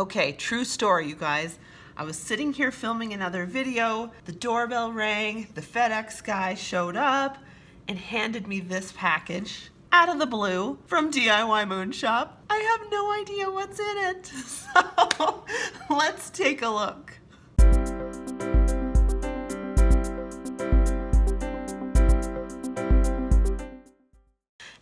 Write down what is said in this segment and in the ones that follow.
Okay, true story, you guys. I was sitting here filming another video, the doorbell rang, the FedEx guy showed up and handed me this package out of the blue from DIY Moon Shop. I have no idea what's in it, so let's take a look.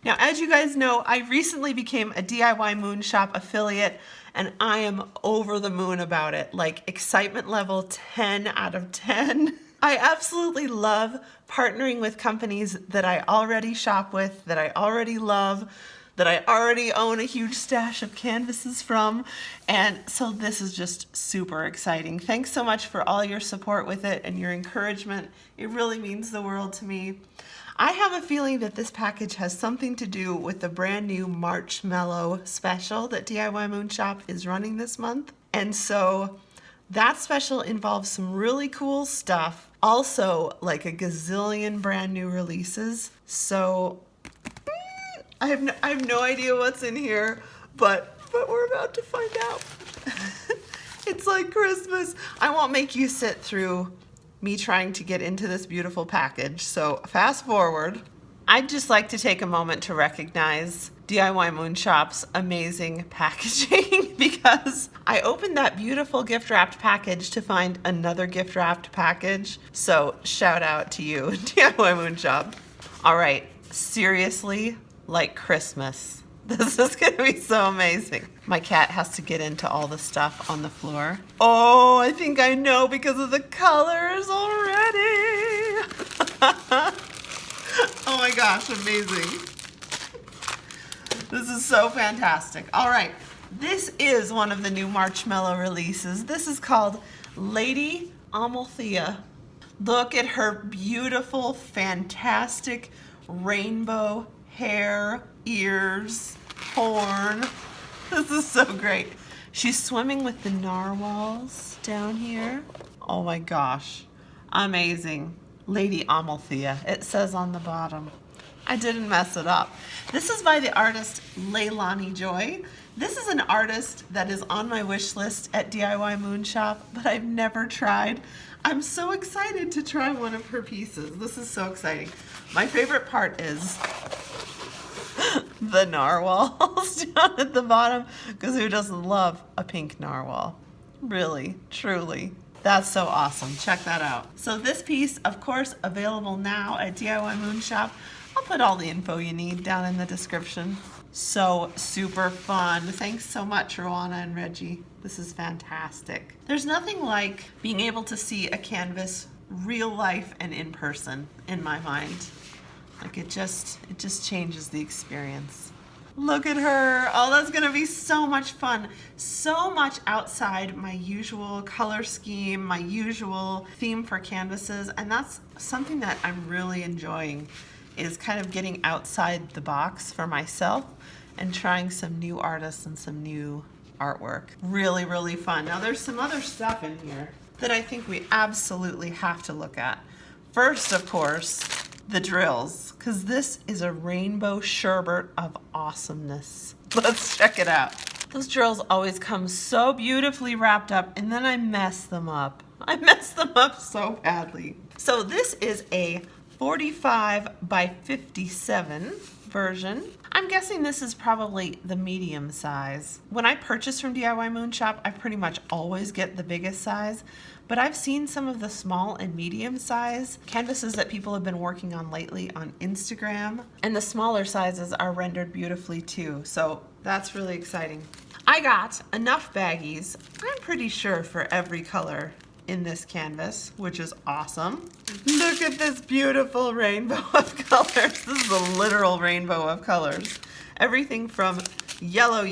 Now, as you guys know, I recently became a DIY Moon Shop affiliate, and I am over the moon about it. Like, excitement level 10 out of 10. I absolutely love partnering with companies that I already shop with, that I already love, that I already own a huge stash of canvases from, and so this is just super exciting. Thanks so much for all your support with it and your encouragement. It really means the world to me. I have a feeling that this package has something to do with the brand new March Mallow special that DIY Moon Shop is running this month. And so that special involves some really cool stuff. Also, like a gazillion brand new releases. So I have no idea what's in here, but we're about to find out. It's like Christmas. I won't make you sit through me trying to get into this beautiful package. So fast forward. I'd just like to take a moment to recognize DIY Moon Shop's amazing packaging because I opened that beautiful gift wrapped package to find another gift wrapped package. So shout out to you, DIY Moon Shop. All right, seriously, like Christmas. This is gonna be so amazing. My cat has to get into all the stuff on the floor. Oh, I think I know because of the colors already. Oh my gosh, amazing. This is so fantastic. All right, this is one of the new March Mallow releases. This is called Lady Amalthea. Look at her beautiful, fantastic rainbow hair, ears, horn. This is so great. She's swimming with the narwhals down here. Oh my gosh, amazing. Lady Amalthea, it says on the bottom. I didn't mess it up. This is by the artist Leilani Joy. This is an artist that is on my wish list at DIY Moon Shop, but I've never tried. I'm so excited to try one of her pieces. This is so exciting. My favorite part is the narwhals down at the bottom, because who doesn't love a pink narwhal? Really, truly. That's so awesome. Check that out. So this piece, of course, available now at DIY Moon Shop. I'll put all the info you need down in the description. So super fun. Thanks so much, Rowana and Reggie. This is fantastic. There's nothing like being able to see a canvas real life and in person, in my mind. Like it just changes the experience. Look at her. Oh, that's gonna be so much fun. So much outside my usual color scheme, my usual theme for canvases, and that's something that I'm really enjoying, is kind of getting outside the box for myself and trying some new artists and some new artwork. Really, really fun. Now there's some other stuff in here that I think we absolutely have to look at. First, of course, the drills, because this is a rainbow sherbet of awesomeness. Let's check it out. Those drills always come so beautifully wrapped up, and then I mess them up. I mess them up so badly. So this is a 45 by 57 version. I'm guessing this is probably the medium size. When I purchase from DIY Moon Shop, I pretty much always get the biggest size, but I've seen some of the small and medium size canvases that people have been working on lately on Instagram, and the smaller sizes are rendered beautifully too, so that's really exciting. I got enough baggies, I'm pretty sure, for every color in this canvas, which is awesome. Look at this beautiful rainbow of colors. This is a literal rainbow of colors. Everything from yellow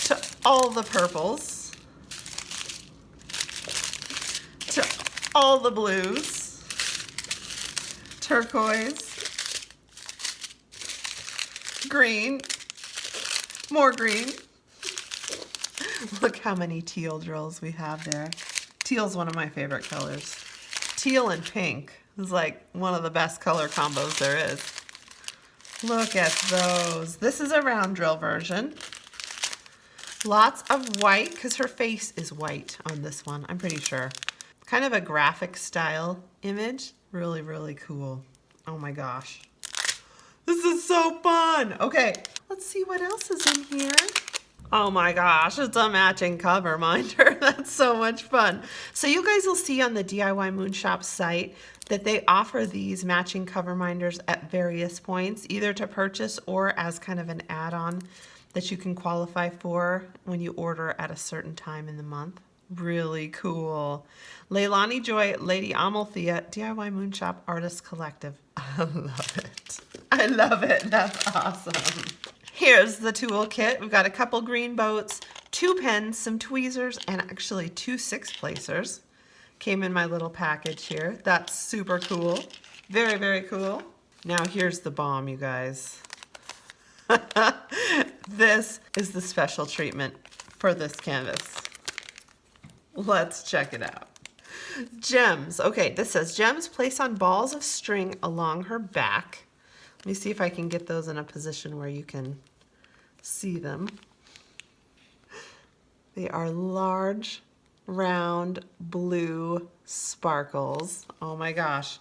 to all the purples to all the blues, turquoise, green, more green. Look how many teal drills we have there. Teal's one of my favorite colors. Teal and pink is like one of the best color combos there is. Look at those. This is a round drill version. Lots of white, because her face is white on this one, I'm pretty sure. Kind of a graphic style image. Really, really cool. Oh my gosh. This is so fun. Okay, let's see what else is in here. Oh my gosh, it's a matching cover minder. That's so much fun. So you guys will see on the DIY Moon Shop site that they offer these matching cover minders at various points, either to purchase or as kind of an add-on that you can qualify for when you order at a certain time in the month. Really cool. Leilani Joy, Lady Amalthea, DIY Moon Shop Artist Collective. I love it. I love it. That's awesome. Here's the tool kit. We've got a couple green boats, 2 pens, some tweezers, and actually 2 6-placers. Came in my little package here. That's super cool. Very, very cool. Now here's the bomb, you guys. This is the special treatment for this canvas. Let's check it out. Gems. Okay, this says gems placed on balls of string along her back. Let me see if I can get those in a position where you can see them. They are large, round, blue sparkles. Oh my gosh.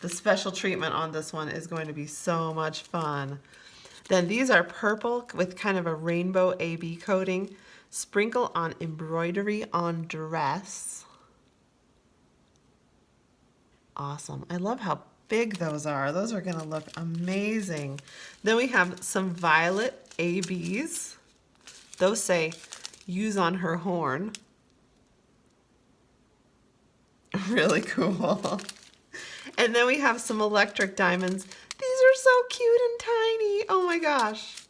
The special treatment on this one is going to be so much fun. Then these are purple with kind of a rainbow AB coating. Sprinkle on embroidery on dress. Awesome. I love how big those are. Those are going to look amazing. Then we have some violet ABs. Those say use on her horn. Really cool. And then we have some electric diamonds. These are so cute and tiny. Oh my gosh.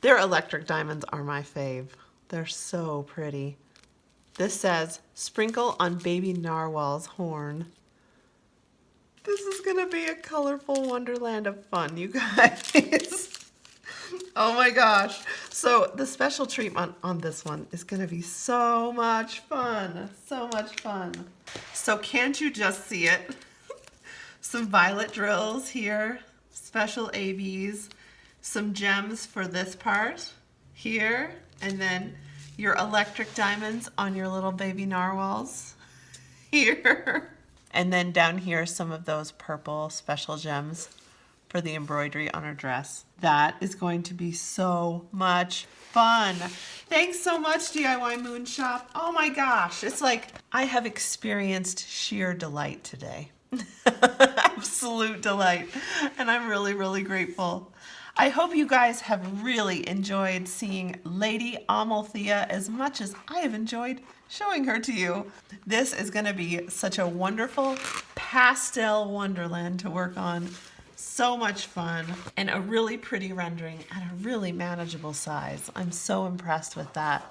Their electric diamonds are my fave. They're so pretty. This says sprinkle on baby narwhal's horn. This is gonna be a colorful wonderland of fun, you guys. Oh my gosh. So the special treatment on this one is gonna be so much fun. So much fun. So can't you just see it? Some violet drills here, special ABs, some gems for this part here, and then your electric diamonds on your little baby narwhals here. And then down here, some of those purple special gems for the embroidery on her dress. That is going to be so much fun. Thanks so much, DIY Moon Shop. Oh my gosh, it's like I have experienced sheer delight today. Absolute delight. And I'm really, really grateful. I hope you guys have really enjoyed seeing Lady Amalthea as much as I have enjoyed showing her to you. This is going to be such a wonderful pastel wonderland to work on. So much fun and a really pretty rendering at a really manageable size. I'm so impressed with that.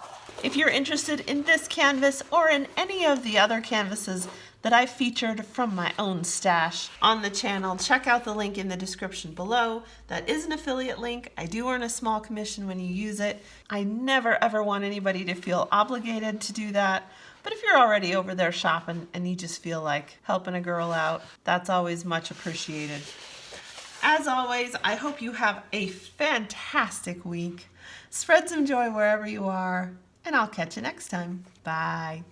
If you're interested in this canvas or in any of the other canvases that I featured from my own stash on the channel, check out the link in the description below. That is an affiliate link. I do earn a small commission when you use it. I never ever want anybody to feel obligated to do that. But if you're already over there shopping and you just feel like helping a girl out, that's always much appreciated. As always, I hope you have a fantastic week. Spread some joy wherever you are, and I'll catch you next time. Bye.